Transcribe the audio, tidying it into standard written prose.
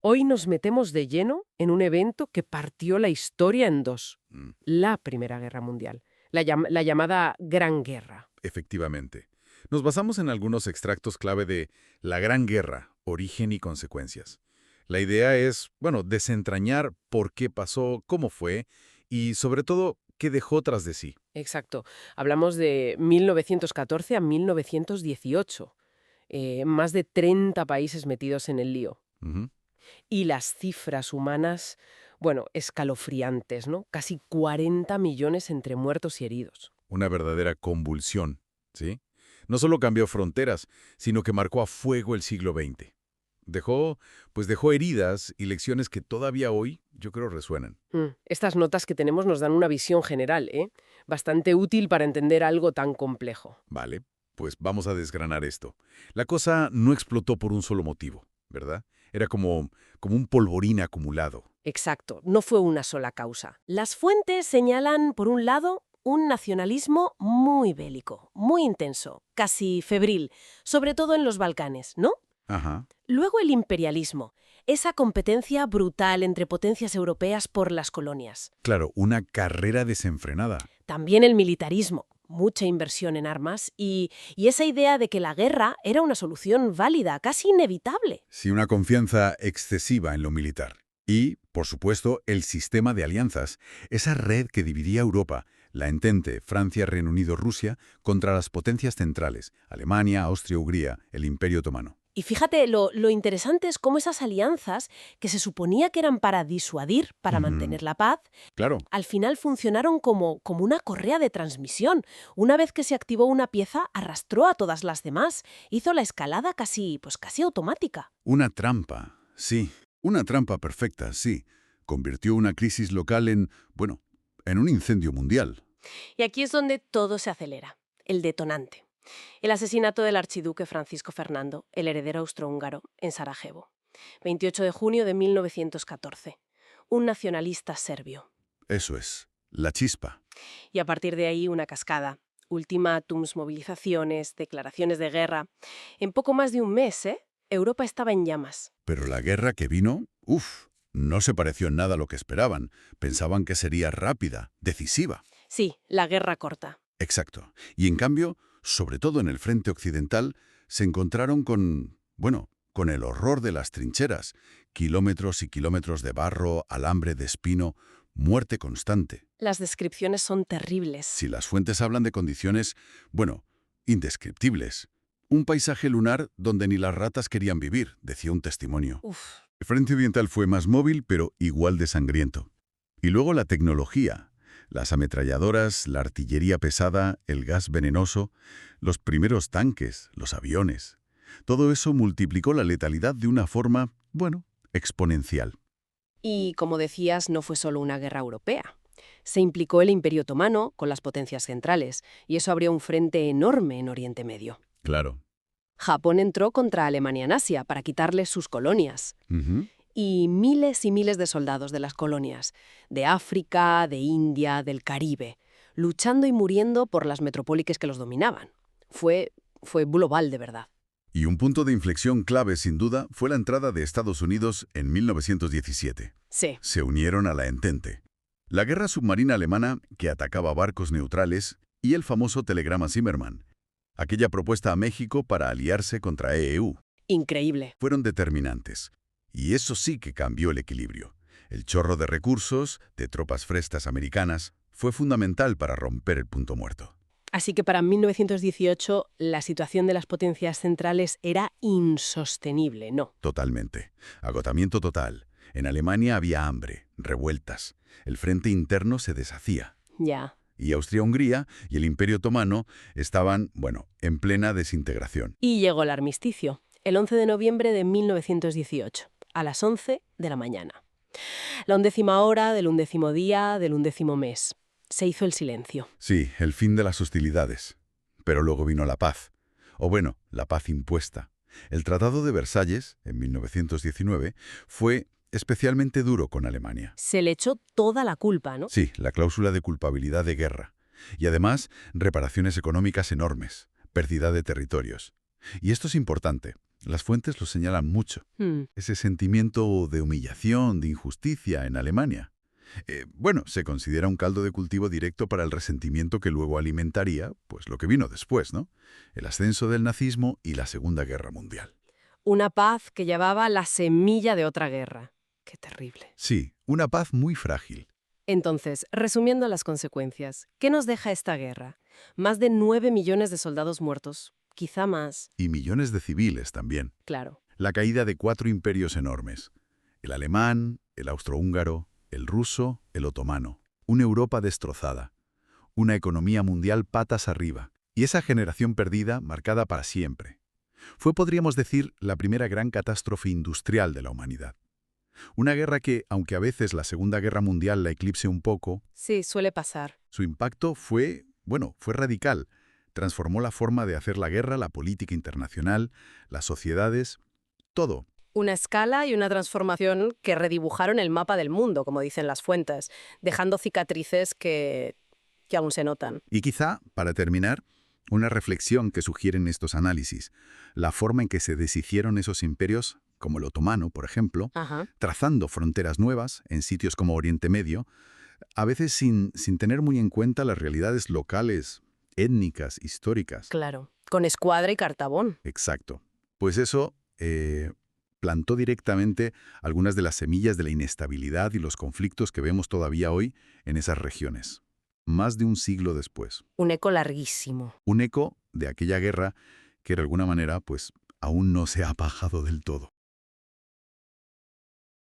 Hoy nos metemos de lleno en un evento que partió la historia en dos. Mm, La Primera Guerra Mundial, la llamada Gran Guerra. efectivamente. Nos basamos en algunos extractos clave de La Gran Guerra, origen y consecuencias. La idea es, bueno, desentrañar por qué pasó, cómo fue y, sobre todo, qué dejó tras de sí. Exacto. Hablamos de 1914 a 1918. Más de 30 países metidos en el lío. Ujú. Y las cifras humanas, bueno, escalofriantes, ¿no? Casi 40 millones entre muertos y heridos. Una verdadera convulsión, ¿sí? No solo cambió fronteras, sino que marcó a fuego el siglo XX. Dejó heridas y lecciones que todavía hoy, yo creo, resuenan. Estas notas que tenemos nos dan una visión general, ¿eh? Bastante útil para entender algo tan complejo. Vale, pues vamos a desgranar esto. La cosa no explotó por un solo motivo, ¿verdad? Era como un polvorín acumulado. Exacto, no fue una sola causa. Las fuentes señalan, por un lado, un nacionalismo muy bélico, muy intenso, casi febril, sobre todo en los Balcanes, ¿no? Ajá, Luego el imperialismo, esa competencia brutal entre potencias europeas por las colonias. claro, una carrera desenfrenada. También el militarismo, mucha inversión en armas y esa idea de que la guerra era una solución válida, casi inevitable. Sí, una confianza excesiva en lo militar. Y, por supuesto, el sistema de alianzas, esa red que dividía Europa, la Entente, Francia, Reino Unido, Rusia, contra las potencias centrales, Alemania, Austria-Hungría, el Imperio Otomano. Y fíjate, lo interesante es cómo esas alianzas, que se suponía que eran para disuadir, para Ujú. mantener la paz, Claro, al final funcionaron como una correa de transmisión. Una vez que se activó una pieza, arrastró a todas las demás. Hizo la escalada casi automática. una trampa, sí, una trampa perfecta, sí. Convirtió una crisis local bueno, en un incendio mundial. Y aquí es donde todo se acelera. El detonante. El asesinato del archiduque Francisco Fernando, el heredero austrohúngaro, en Sarajevo. 28 de junio de 1914. Un nacionalista serbio. Eso es, la chispa. Y a partir de ahí una cascada. Ultimátums, movilizaciones, declaraciones de guerra. En poco más de un mes, Europa estaba en llamas. Pero la guerra que vino, no se pareció en nada a lo que esperaban. Pensaban que sería rápida, decisiva. Sí, la guerra corta. Exacto. Y en cambio, sobre todo en el frente occidental, se encontraron con el horror de las trincheras. Kilómetros y kilómetros de barro, alambre de espino, muerte constante. Las descripciones son terribles. Si las fuentes hablan de condiciones, indescriptibles. Un paisaje lunar donde ni las ratas querían vivir, decía un testimonio. Uf. El frente oriental fue más móvil, pero igual de sangriento. Y luego la tecnología. Las ametralladoras, la artillería pesada, el gas venenoso, los primeros tanques, los aviones. Todo eso multiplicó la letalidad de una forma, exponencial. Y, como decías, no fue solo una guerra europea. Se implicó el Imperio Otomano con las potencias centrales, y eso abrió un frente enorme en Oriente Medio. Claro. Japón entró contra Alemania en Asia para quitarles sus colonias. Ujú. Y miles de soldados de las colonias, de África, de India, del Caribe, luchando y muriendo por las metropóliques que los dominaban. Fue global de verdad. Y un punto de inflexión clave, sin duda, fue la entrada de Estados Unidos en 1917. Sí. Se unieron a la Entente. La guerra submarina alemana, que atacaba barcos neutrales, y el famoso telegrama Zimmermann, aquella propuesta a México para aliarse contra EU, Increíble. fueron determinantes. Y eso sí que cambió el equilibrio. El chorro de recursos, de tropas frescas americanas, fue fundamental para romper el punto muerto. Así que para 1918 la situación de las potencias centrales era insostenible, ¿no? Totalmente. Agotamiento total. En Alemania había hambre, revueltas. El frente interno se deshacía. Ya. Y Austria-Hungría y el Imperio Otomano estaban, en plena desintegración. Y llegó el armisticio, el 11 de noviembre de 1918, a las 11 de la mañana. La 11ª hora del 11º día del 11º mes. Se hizo el silencio. Sí, el fin de las hostilidades. Pero luego vino la paz. La paz impuesta. El Tratado de Versalles, en 1919, fue especialmente duro con Alemania. Se le echó toda la culpa, ¿no? Sí, la cláusula de culpabilidad de guerra. Y además, reparaciones económicas enormes, pérdida de territorios. Y esto es importante. Las fuentes lo señalan mucho. Hmm. Ese sentimiento de humillación, de injusticia en Alemania. Bueno, se considera un caldo de cultivo directo para el resentimiento que luego alimentaría, pues lo que vino después, ¿no? El ascenso del nazismo y la Segunda Guerra Mundial. Una paz que llevaba la semilla de otra guerra. Qué terrible. Sí, una paz muy frágil. Entonces, resumiendo las consecuencias, ¿qué nos deja esta guerra? Más de 9 millones de soldados muertos, quizá más. Y millones de civiles también. Claro. La caída de 4 imperios enormes. El alemán, el austrohúngaro, el ruso, el otomano. Una Europa destrozada. Una economía mundial patas arriba. Y esa generación perdida marcada para siempre. Fue, podríamos decir, la primera gran catástrofe industrial de la humanidad. Una guerra que, aunque a veces la Segunda Guerra Mundial la eclipse un poco, Sí, suele pasar. su impacto fue radical. Transformó la forma de hacer la guerra, la política internacional, las sociedades, todo. Una escala y una transformación que redibujaron el mapa del mundo, como dicen las fuentes, dejando cicatrices que aún se notan. Y quizá, para terminar, una reflexión que sugieren estos análisis, la forma en que se deshicieron esos imperios, como el otomano, por ejemplo, Ajá. trazando fronteras nuevas en sitios como Oriente Medio, a veces sin tener muy en cuenta las realidades locales, étnicas, históricas. Claro. Con escuadra y cartabón. Exacto. Pues eso plantó directamente algunas de las semillas de la inestabilidad y los conflictos que vemos todavía hoy en esas regiones. Más de un siglo después. Un eco larguísimo. Un eco de aquella guerra que de alguna manera pues aún no se ha apagado del todo.